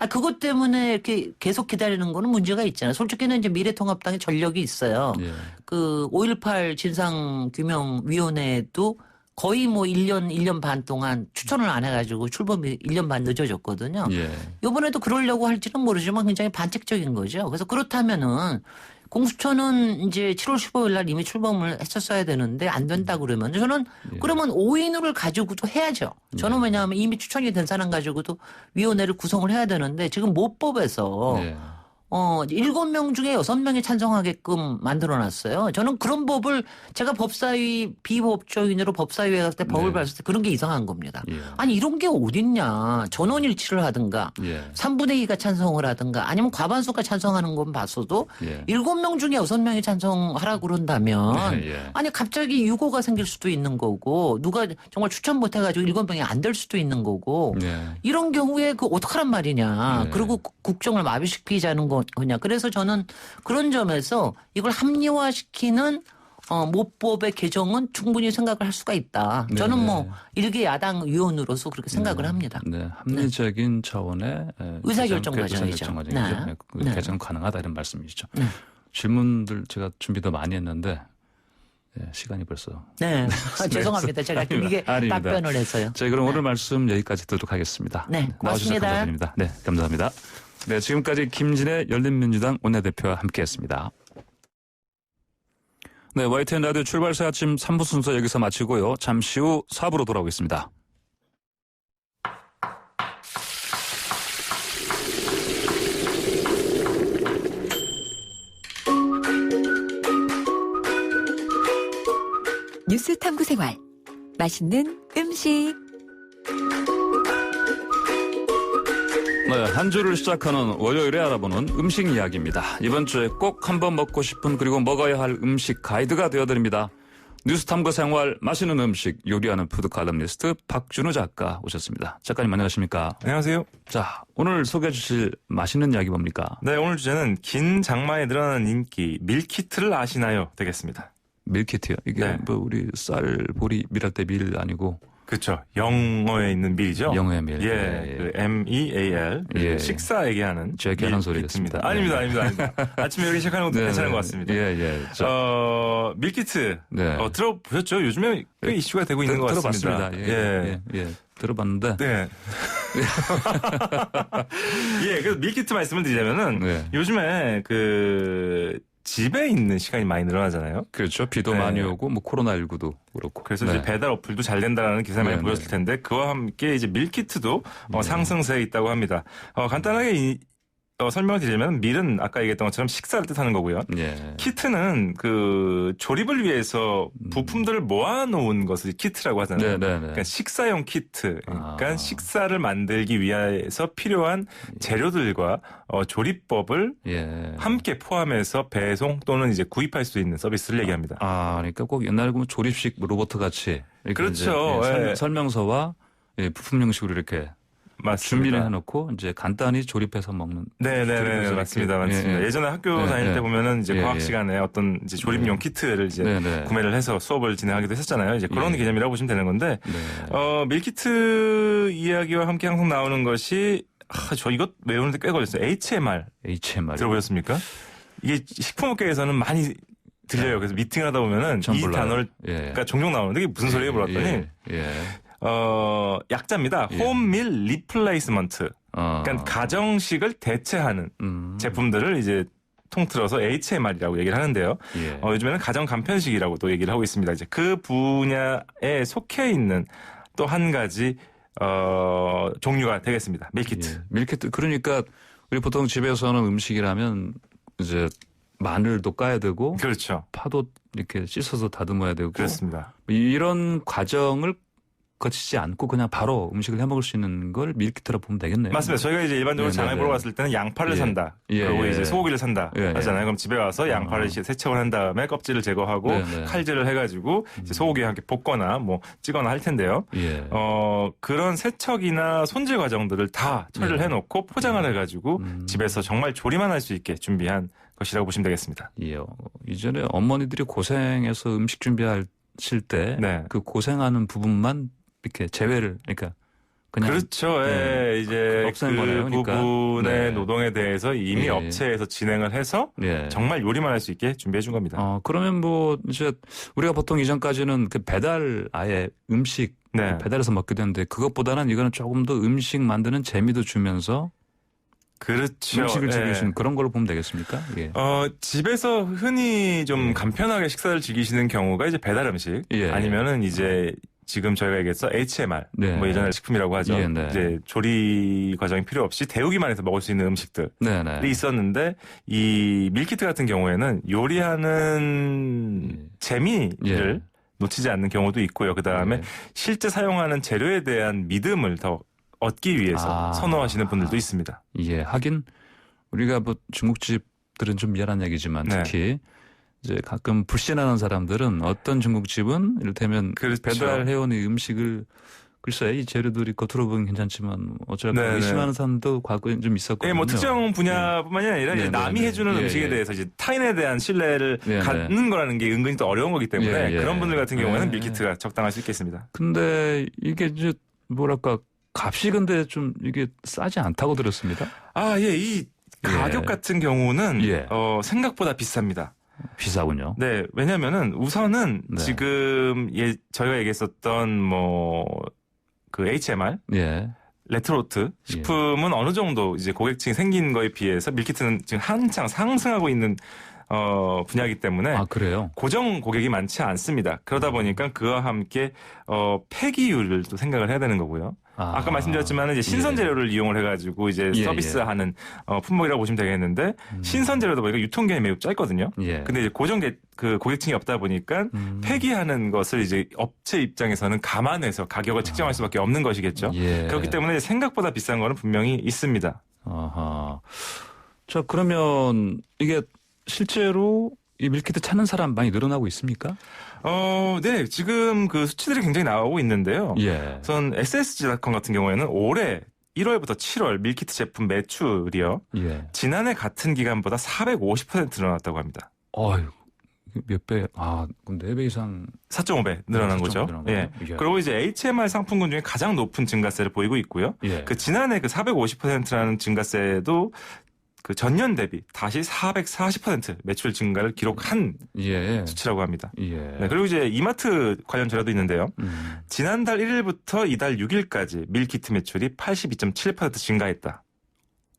그것 때문에 이렇게 계속 기다리는 거는 문제가 있잖아요. 솔직히는 이제 미래통합당의 전력이 있어요. 예. 그 5.18 진상규명위원회도 거의 1년 반 동안 추천을 안 해가지고 출범이 1년 반 늦어졌거든요. 예. 이번에도 그러려고 할지는 모르지만 굉장히 반칙적인 거죠. 그래서 그렇다면은 공수처는 이제 7월 15일 날 이미 출범을 했었어야 되는데 안 된다 그러면 저는 그러면 5인을 가지고도 해야죠. 저는 왜냐하면 이미 추천이 된 사람 가지고도 위원회를 구성을 해야 되는데 지금 모법에서 예. 7명 중에 6명이 찬성하게끔 만들어놨어요. 저는 그런 법을 제가 법사위 비법조인으로 법사위에 갔을 때 법을 봤을 때 그런 게 이상한 겁니다. 예. 아니 이런 게 어딨냐. 전원일치를 하든가 예. 3분의 2가 찬성을 하든가 아니면 과반수가 찬성하는 건 봤어도 예. 7명 중에 6명이 찬성하라고 그런다면 예. 아니 갑자기 유고가 생길 수도 있는 거고 누가 정말 추천 못해가지고 7명이 안 될 수도 있는 거고 예. 이런 경우에 어떡하란 말이냐. 네. 그리고 국정을 마비시키자는 거냐. 그래서 저는 그런 점에서 이걸 합리화시키는 모법의 개정은 충분히 생각을 할 수가 있다. 네, 저는 네. 일개 야당 의원으로서 그렇게 생각을 합니다. 네, 합리적인 차원의 의사결정 개정 과정이죠. 과정이죠. 네. 그 네. 개정 가능하다 이런 말씀이시죠. 네. 질문들 제가 준비도 많이 했는데 시간이 벌써. 네. 죄송합니다. 제가 길게 아닙니다. 답변을 해서요. 자, 그럼 오늘 말씀 여기까지 듣도록 하겠습니다. 네, 나와주셔서 고맙습니다. 감사드립니다. 네, 감사합니다. 네, 지금까지 김진애 열린민주당 원내대표와 함께했습니다. 네, YTN 라디오 출발새 아침 3부 순서 여기서 마치고요. 잠시 후 4부로 돌아오겠습니다. 뉴스 탐구 생활. 맛있는 음식. 네, 한 주를 시작하는 월요일에 알아보는 음식 이야기입니다. 이번 주에 꼭 한번 먹고 싶은 그리고 먹어야 할 음식 가이드가 되어드립니다. 뉴스 탐구 생활 맛있는 음식 요리하는 푸드 칼럼니스트 박준우 작가 오셨습니다. 작가님 안녕하십니까? 안녕하세요. 자, 오늘 소개해 주실 맛있는 이야기 뭡니까? 네, 오늘 주제는 긴 장마에 늘어나는 인기 밀키트를 아시나요? 되겠습니다. 밀키트요. 이게 네. 뭐 우리 쌀 보리 밀할 때 밀 아니고 그렇죠. 영어에 있는 밀이죠. 영어의 밀. 예, 예. 그 M-E-A-L. 예. 식사 얘기하는 제 괜한 소리 밀키트입니다. 됐습니다. 아닙니다. 아침에 여기 시작하는 것도 네, 괜찮은 네. 것 같습니다. 예. 밀키트. 네. 들어보셨죠? 요즘에 꽤 이슈가 되고 있는 것 같습니다. 들어봤습니다. 예. 들어봤는데. 네. 예, 그래서 밀키트 말씀을 드리자면은 네. 요즘에 집에 있는 시간이 많이 늘어나잖아요. 그렇죠. 비도 네. 많이 오고 뭐 코로나19도 그렇고. 그래서 네. 이제 배달 어플도 잘 된다라는 기사 많이 네, 보였을 네. 텐데 그와 함께 이제 밀키트도 상승세에 있다고 합니다. 간단하게 설명을 드리자면 밀은 아까 얘기했던 것처럼 식사를 뜻하는 거고요. 예. 키트는 조립을 위해서 부품들을 모아놓은 것을 키트라고 하잖아요. 네. 그러니까 식사용 키트. 그러니까 아. 식사를 만들기 위해서 필요한 재료들과 조리법을 예. 함께 포함해서 배송 또는 이제 구입할 수 있는 서비스를 얘기합니다. 그러니까 꼭 옛날에 보면 조립식 로봇 같이 이렇게 그렇죠. 이제 예. 설명서와 부품 형식으로 이렇게 맞습니다. 준비를 해놓고 이제 간단히 조립해서 먹는. 네네네 조립해서 맞습니다. 이렇게. 맞습니다. 예. 예전에 학교 다닐 때 보면은 이제 예, 과학 예. 시간에 어떤 이제 조립용 키트를 이제 네네. 구매를 해서 수업을 진행하기도 했었잖아요. 이제 그런 예. 개념이라고 보시면 되는 건데 네. 밀키트 이야기와 함께 항상 나오는 것이 저 이것 외우는데 꽤 걸렸어요. HMR 들어보셨습니까? 이게 식품업계에서는 많이 들려요. 그래서 미팅을 하다 보면은 전 이 몰라요. 단어를 예. 그러니까 종종 나오는데 이게 무슨 소리예요? 물었더니 예. 약자입니다. 예. 홈밀 리플레이스먼트. 그러니까 가정식을 대체하는 제품들을 이제 통틀어서 HMR이라고 얘기를 하는데요. 예. 요즘에는 가정 간편식이라고도 얘기를 하고 있습니다. 이제 그 분야에 속해 있는 또 한 가지 종류가 되겠습니다. 밀키트. 예. 밀키트 그러니까 우리 보통 집에서는 음식이라면 이제 마늘도 까야 되고 그렇죠. 파도 이렇게 씻어서 다듬어야 되고 그렇습니다. 이런 과정을 거치지 않고 그냥 바로 음식을 해 먹을 수 있는 걸 밀키트라고 보면 되겠네요. 맞습니다. 저희가 이제 일반적으로 장을 보러 갔을 때는 양파를 예. 산다. 예, 그리고 예. 이제 소고기를 산다. 예, 하잖아요. 그럼 집에 와서 양파를 세척을 한 다음에 껍질을 제거하고 네. 칼질을 해가지고 이제 소고기와 함께 볶거나 뭐 찌거나 할 텐데요. 예. 그런 세척이나 손질 과정들을 다 처리를 예. 해놓고 포장을 해가지고 집에서 정말 조리만 할 수 있게 준비한 것이라고 보시면 되겠습니다. 예. 이전에 어머니들이 고생해서 음식 준비하실 때 그 네. 고생하는 부분만 이렇게 제외를 그러니까 그냥 그렇죠. 네. 예, 이제 없애는 그 거네요. 그러니까. 부분의 네. 노동에 대해서 이미 예. 업체에서 진행을 해서 예. 정말 요리만 할 수 있게 준비해 준 겁니다. 그러면 뭐 이제 우리가 보통 이전까지는 그 배달 아예 음식 네. 배달해서 먹게 되는데 그것보다는 이거는 조금 더 음식 만드는 재미도 주면서 그렇죠. 음식을 예. 즐기시는 그런 걸로 보면 되겠습니까? 예. 집에서 흔히 좀 간편하게 식사를 즐기시는 경우가 이제 배달 음식 예. 아니면은 이제 지금 저희가 얘기했어 HMR 네. 뭐 예전에 식품이라고 하죠. 예, 네. 이제 조리 과정이 필요 없이 데우기만 해서 먹을 수 있는 음식들이 네네. 있었는데 이 밀키트 같은 경우에는 요리하는 재미를 예. 놓치지 않는 경우도 있고요. 그 다음에 예. 실제 사용하는 재료에 대한 믿음을 더 얻기 위해서 선호하시는 분들도 있습니다. 예, 하긴 우리가 뭐 중국집들은 좀 미안한 얘기지만 네. 특히 이제 가끔 불신하는 사람들은 어떤 중국집은 이를테면 그렇죠. 배달해온 이 음식을 글쎄 이 재료들이 겉으로 보면 괜찮지만 어쩌다 네네. 의심하는 사람도 과거에 좀 있었거든요. 예, 뭐 특정 분야뿐만이 아니라 이제 네, 남이 네, 해주는 네. 음식에 예, 대해서 이제 타인에 대한 신뢰를 네, 갖는 거라는 게 은근히 또 어려운 거기 때문에 예, 예. 그런 분들 같은 경우에는 예. 밀키트가 적당할 수 있겠습니다. 근데 이게 이제 뭐랄까 값이 근데 좀 이게 싸지 않다고 들었습니다. 아, 예, 이 가격 예. 같은 경우는 예. 생각보다 비쌉니다. 비싸군요. 네, 왜냐면은 우선은 네. 지금 저희가 얘기했었던 그 HMR 예. 레트로트 식품은 어느 정도 이제 고객층이 생긴 거에 비해서 밀키트는 지금 한창 상승하고 있는 분야이기 때문에 아, 그래요? 고정 고객이 많지 않습니다. 그러다 보니까 그와 함께 폐기율을 또 생각을 해야 되는 거고요. 아까 말씀드렸지만 이제 신선 예. 재료를 이용을 해가지고 이제 예, 서비스하는 품목이라고 보시면 되겠는데 신선 재료다 보니까 유통기한이 매우 짧거든요. 예. 근데 이제 그 고객층이 없다 보니까 폐기하는 것을 이제 업체 입장에서는 감안해서 가격을 측정할 수밖에 없는 것이겠죠. 예. 그렇기 때문에 생각보다 비싼 거는 분명히 있습니다. 아하. 자, 그러면 이게 실제로 이 밀키트 찾는 사람 많이 늘어나고 있습니까? 네. 지금 그 수치들이 굉장히 나오고 있는데요. 예. 우선 SSG닷컴 같은 경우에는 올해 1월부터 7월 밀키트 제품 매출이요. 예. 지난해 같은 기간보다 450% 늘어났다고 합니다. 어휴. 몇 배? 그럼 4배 이상 4.5배 늘어난 4.5배 거죠. 늘어난 예. 거죠? 예. 그리고 이제 HMR 상품군 중에 가장 높은 증가세를 보이고 있고요. 예. 그 지난해 그 450%라는 증가세도 그 전년 대비 다시 440% 매출 증가를 기록한 예. 수치라고 합니다. 예. 네, 그리고 이제 이마트 관련 자료도 있는데요. 지난달 1일부터 이달 6일까지 밀키트 매출이 82.7% 증가했다.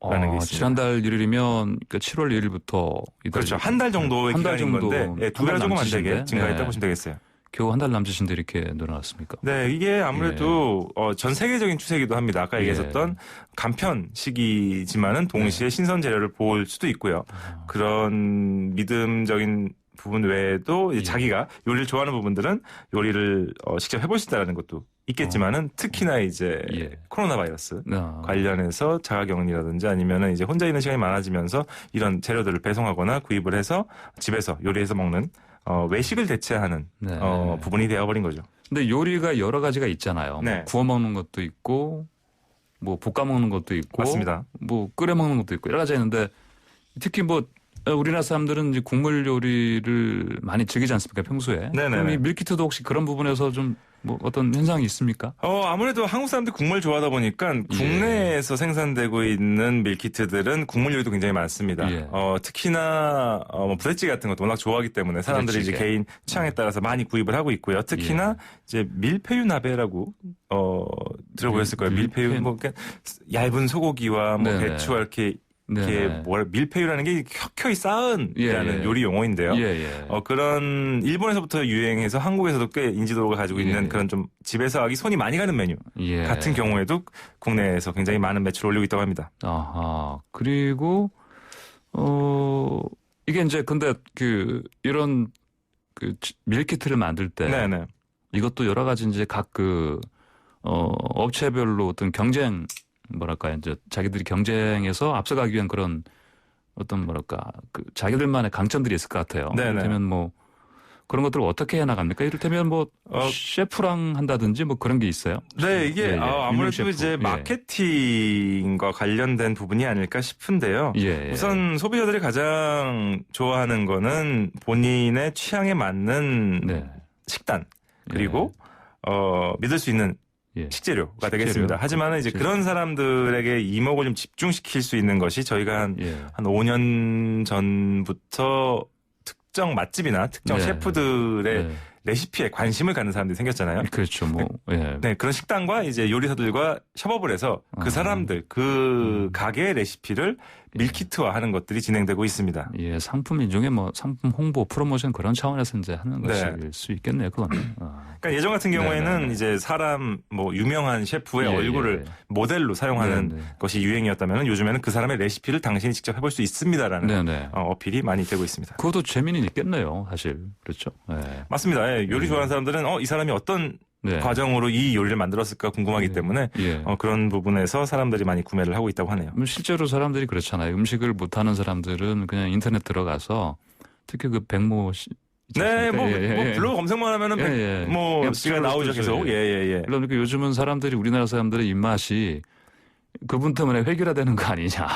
라는 게 있습니다. 지난달 1일이면 그러니까 7월 1일부터 그렇죠. 한 달 정도의 한달 기간인 정도, 건데 예, 두 달 한달 조금 안 되게 남짓인데? 증가했다고 예. 보시면 되겠어요. 겨우 한 달 남짓인데 이렇게 늘어났습니까? 네, 이게 아무래도 전 세계적인 추세이기도 합니다. 아까 얘기했었던 간편 시기지만은 동시에 신선 재료를 볼 수도 있고요. 그런 믿음적인 부분 외에도 이제 자기가 요리를 좋아하는 부분들은 요리를 직접 해볼 수 있다는 것도 있겠지만은 특히나 이제 코로나 바이러스 관련해서 자가격리라든지 아니면은 이제 혼자 있는 시간이 많아지면서 이런 재료들을 배송하거나 구입을 해서 집에서 요리해서 먹는 외식을 대체하는 부분이 되어버린 거죠. 근데 요리가 여러 가지가 있잖아요. 네. 뭐 구워 먹는 것도 있고, 뭐 볶아 먹는 것도 있고, 맞습니다. 뭐 끓여 먹는 것도 있고 여러 가지 있는데 특히 뭐 우리나라 사람들은 이제 국물 요리를 많이 즐기지 않습니까 평소에? 네네네. 그럼 이 밀키트도 혹시 그런 부분에서 좀 뭐 어떤 현상이 있습니까? 아무래도 한국 사람들 국물 좋아하다 보니까 국내에서 생산되고 있는 밀키트들은 국물 요리도 굉장히 많습니다. 특히나 뭐 부대찌개 같은 것도 워낙 좋아하기 때문에 사람들이 이제 개인 취향에 따라서 많이 구입을 하고 있고요. 특히나 이제 밀푀유 나베라고 들어보셨을 거예요. 밀푀유 뭐 그러니까 얇은 소고기와 뭐 배추와 이렇게 이렇게 밀푀유라는 게 켜켜이 쌓은이라는 요리 용어인데요. 그런 일본에서부터 유행해서 한국에서도 꽤 인지도를 가지고 있는 그런 좀 집에서 하기 손이 많이 가는 메뉴 같은 경우에도 국내에서 굉장히 많은 매출을 올리고 있다고 합니다. 아하. 그리고 이게 이제 근데 이런 밀키트를 만들 때 네네. 이것도 여러 가지 이제 각 업체별로 어떤 경쟁 뭐랄까 이제 자기들이 경쟁에서 앞서가기 위한 그런 어떤 뭐랄까 자기들만의 강점들이 있을 것 같아요. 네네. 이를테면 뭐 그런 것들을 어떻게 해나갑니까? 이를테면 뭐 셰프랑 한다든지 뭐 그런 게 있어요. 네, 이게 아무래도 셰프. 이제 마케팅과 관련된 부분이 아닐까 싶은데요. 우선 소비자들이 가장 좋아하는 거는 본인의 취향에 맞는 식단 그리고 믿을 수 있는 식재료가 되겠습니다. 하지만 이제 그런 사람들에게 이목을 좀 집중시킬 수 있는 것이 저희가 한 5년 전부터 특정 맛집이나 특정 셰프들의 레시피에 관심을 갖는 사람들이 생겼잖아요. 그렇죠. 네, 그런 식당과 이제 요리사들과 협업을 해서 그 사람들, 그 가게의 레시피를 밀키트화하는 것들이 진행되고 있습니다. 상품 인종의 상품 홍보, 프로모션 그런 차원에서 이제 하는 것일 수 있겠네요. 그거는. 그러니까 예전 같은 경우에는 이제 사람 유명한 셰프의 얼굴을 모델로 사용하는 것이 유행이었다면 요즘에는 그 사람의 레시피를 당신이 직접 해볼 수 있습니다라는 어필이 많이 되고 있습니다. 그것도 재미는 있겠네요, 사실. 그렇죠. 맞습니다. 요리 좋아하는 사람들은 이 사람이 어떤 과정으로 이 요리를 만들었을까 궁금하기 때문에 그런 부분에서 사람들이 많이 구매를 하고 있다고 하네요. 실제로 사람들이 그렇잖아요. 음식을 못하는 사람들은 그냥 인터넷 들어가서 특히 백모 블로그 검색만 하면은 씨가 나오죠 계속. 그러니까 요즘은 우리나라 사람들의 입맛이 그분 때문에 획일화되는 거 아니냐.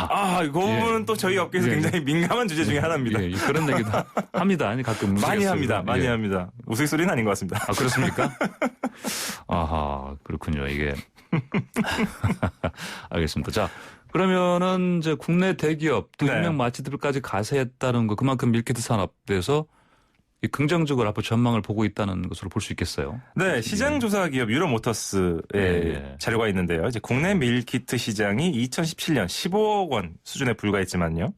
이 부분은 또 저희 업계에서 굉장히 민감한 주제 중에 하나입니다. 그런 얘기도 합니다. 가끔 많이 합니다. 많이 합니다. 우스갯소리는 아닌 것 같습니다. 그렇습니까? 아하, 그렇군요. 이게. 알겠습니다. 자, 그러면은 이제 국내 대기업 또 유명 맛집들까지 가세했다는 거 그만큼 밀키트 산업에서 긍정적으로 앞으로 전망을 보고 있다는 것으로 볼 수 있겠어요. 네, 시장 조사 기업 유로모터스의 자료가 있는데요. 이제 국내 밀키트 시장이 2017년 15억 원 수준에 불과했지만요.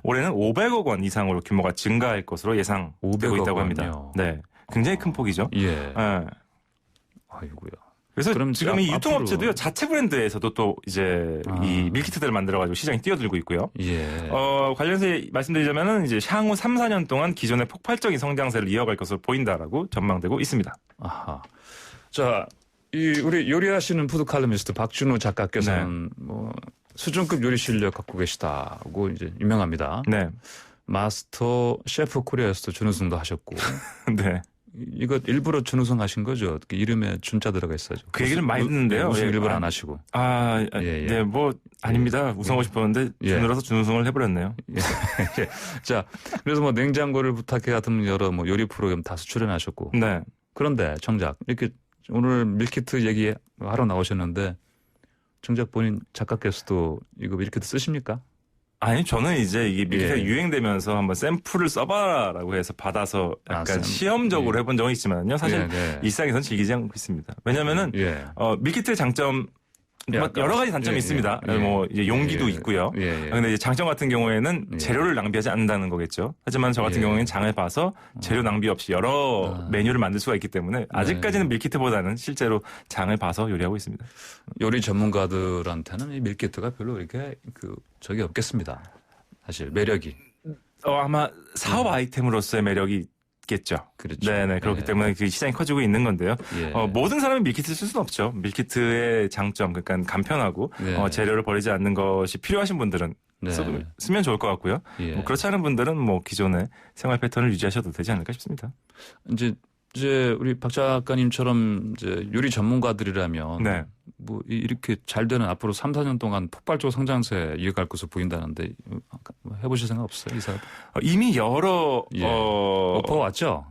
올해는 500억 원 이상으로 규모가 증가할 것으로 예상되고 있다고 합니다. 네, 굉장히 큰 폭이죠. 아이고야. 그래서 지금 이 유통업체도요, 자체 브랜드에서도 또 이제 이 밀키트들을 만들어가지고 시장에 뛰어들고 있고요. 관련해서 말씀드리자면은 이제 향후 3, 4년 동안 기존의 폭발적인 성장세를 이어갈 것으로 보인다라고 전망되고 있습니다. 아하. 자, 우리 요리하시는 푸드 칼럼니스트 박준호 작가께서는 수준급 요리 실력 갖고 계시다고 이제 유명합니다. 마스터 셰프 코리아에서도 준우승도 하셨고. 이거 일부러 준우승 하신 거죠? 이름에 준자 들어가 있어요. 그 얘기를 많이 듣는데요. 우승 일부러 안 하시고. 네, 아닙니다. 우승하고 싶었는데 준우라서 준우승을 해버렸네요. 자, 그래서 냉장고를 부탁해 같은 여러 요리 프로그램 다수 출연하셨고. 그런데 정작 이렇게 오늘 밀키트 얘기하러 나오셨는데 정작 본인 작가께서도 이거 밀키트 쓰십니까? 아니, 저는 이제 이게 밀키트가 유행되면서 한번 샘플을 써봐라라고 해서 받아서 약간 시험적으로 해본 적은 있지만요. 사실 일상에서는 즐기지 않고 있습니다. 왜냐면은, 밀키트의 장점, 여러 가지 단점이 있습니다. 이제 용기도 있고요. 근데 이제 장점 같은 경우에는 재료를 낭비하지 않는다는 거겠죠. 하지만 저 같은 경우에는 장을 봐서 재료 낭비 없이 여러 메뉴를 만들 수가 있기 때문에 아직까지는 밀키트보다는 실제로 장을 봐서 요리하고 있습니다. 요리 전문가들한테는 이 밀키트가 별로 이렇게 적이 없겠습니다. 사실 매력이. 아마 사업 아이템으로서의 매력이 겠죠. 그렇죠. 네네. 그렇기 때문에 그 시장이 커지고 있는 건데요. 모든 사람이 밀키트를 쓸 수는 없죠. 밀키트의 장점, 그러니까 간편하고 재료를 버리지 않는 것이 필요하신 분들은 쓰면 좋을 것 같고요. 그렇지 않은 분들은 기존의 생활 패턴을 유지하셔도 되지 않을까 싶습니다. 이제 우리 박 작가님처럼 이제 요리 전문가들이라면 이렇게 잘 되는 앞으로 3, 4년 동안 폭발적 성장세 이어갈 것으로 보인다는데 해보실 생각 없어요, 이 사업? 이미 여러 오퍼 왔죠.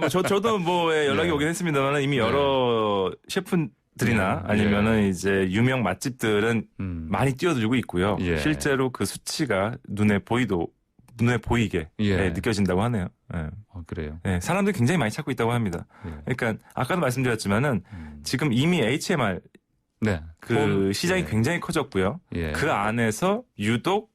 저도 연락이 오긴 했습니다만 이미 여러 셰프들이나 아니면은 이제 유명 맛집들은 많이 뛰어들고 있고요. 실제로 그 수치가 눈에 보이게 느껴진다고 하네요. 그래요? 사람들이 굉장히 많이 찾고 있다고 합니다. 그러니까 아까도 말씀드렸지만은 지금 이미 HMR 그 시장이 굉장히 커졌고요. 그 안에서 유독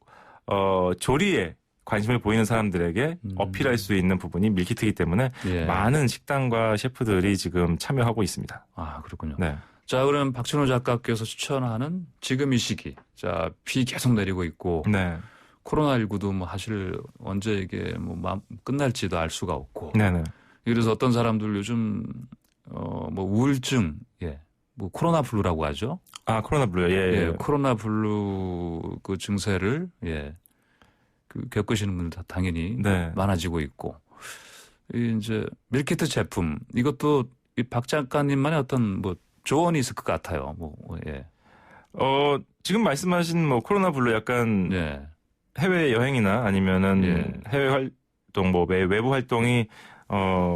조리에 관심을 보이는 사람들에게 어필할 수 있는 부분이 밀키트이기 때문에 예. 많은 식당과 셰프들이 지금 참여하고 있습니다. 아, 그렇군요. 네. 자, 그럼 박진호 작가께서 추천하는 지금 이 시기. 자, 비 계속 내리고 있고 네. 코로나19도 뭐 사실 언제 이게 뭐 끝날지도 알 수가 없고. 네네. 그래서 어떤 사람들 요즘 뭐 우울증, 예. 뭐 코로나 블루라고 하죠. 아, 코로나 블루요. 예. 예, 코로나 블루 그 증세를 예. 그 겪으시는 분들 다 당연히 네. 많아지고 있고. 이제 밀키트 제품 이것도 이 박 작가님만의 어떤 뭐 조언이 있을 것 같아요. 뭐 예. 지금 말씀하신 뭐 코로나 블루 약간 예. 해외 여행이나 아니면은 예. 해외 활동 뭐 외부 활동이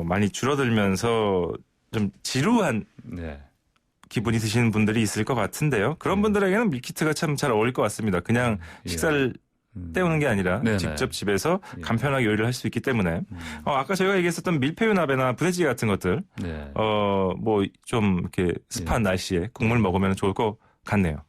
많이 줄어들면서 좀 지루한 네. 기분이 드시는 분들이 있을 것 같은데요. 그런 분들에게는 밀키트가 참 잘 어울릴 것 같습니다. 그냥 식사를 때우는 게 아니라 네네. 직접 집에서 예. 간편하게 요리를 할 수 있기 때문에 아까 저희가 얘기했었던 밀푀유나베나 부대찌개 같은 것들 네. 뭐 좀 이렇게 습한 날씨에 국물 먹으면 좋을 것 같네요.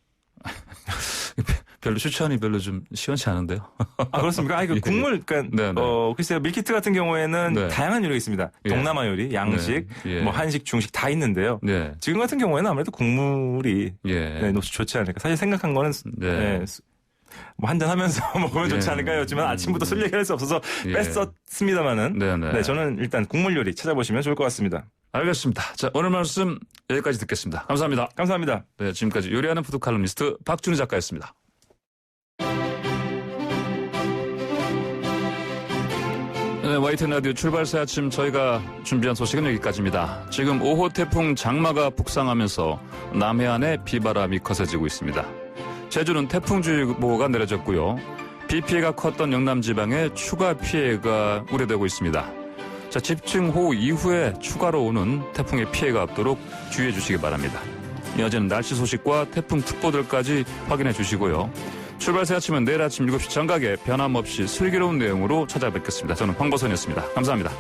별로 추천이 별로 좀 시원치 않은데요. 아, 그렇습니까? 아, 이거 예. 국물, 그러니까, 네네. 글쎄요. 밀키트 같은 경우에는 네. 다양한 요리가 있습니다. 예. 동남아 요리, 양식, 네. 예. 뭐 한식, 중식 다 있는데요. 네. 지금 같은 경우에는 아무래도 국물이 예. 네, 좋지 않을까. 사실 생각한 거는 네. 네, 뭐 한잔 하면서 먹으면 좋지 예. 않을까였지만 아침부터 술 얘기할 수 없어서 예. 뺐었습니다만은 네네. 네, 저는 일단 국물 요리 찾아보시면 좋을 것 같습니다. 알겠습니다. 자, 오늘 말씀 여기까지 듣겠습니다. 감사합니다. 감사합니다. 네, 지금까지 요리하는 푸드 칼럼니스트 박준희 작가였습니다. 네, YTN 라디오 출발새 아침 저희가 준비한 소식은 여기까지입니다. 지금 5호 태풍 장마가 북상하면서 남해안에 비바람이 거세지고 있습니다. 제주는 태풍주의보가 내려졌고요. 비 피해가 컸던 영남 지방에 추가 피해가 우려되고 있습니다. 자, 집중호우 이후에 추가로 오는 태풍의 피해가 없도록 주의해 주시기 바랍니다. 이어지는 날씨 소식과 태풍 특보들까지 확인해 주시고요. 출발새 아침은 내일 아침 7시 정각에 변함없이 슬기로운 내용으로 찾아뵙겠습니다. 저는 황보선이었습니다. 감사합니다.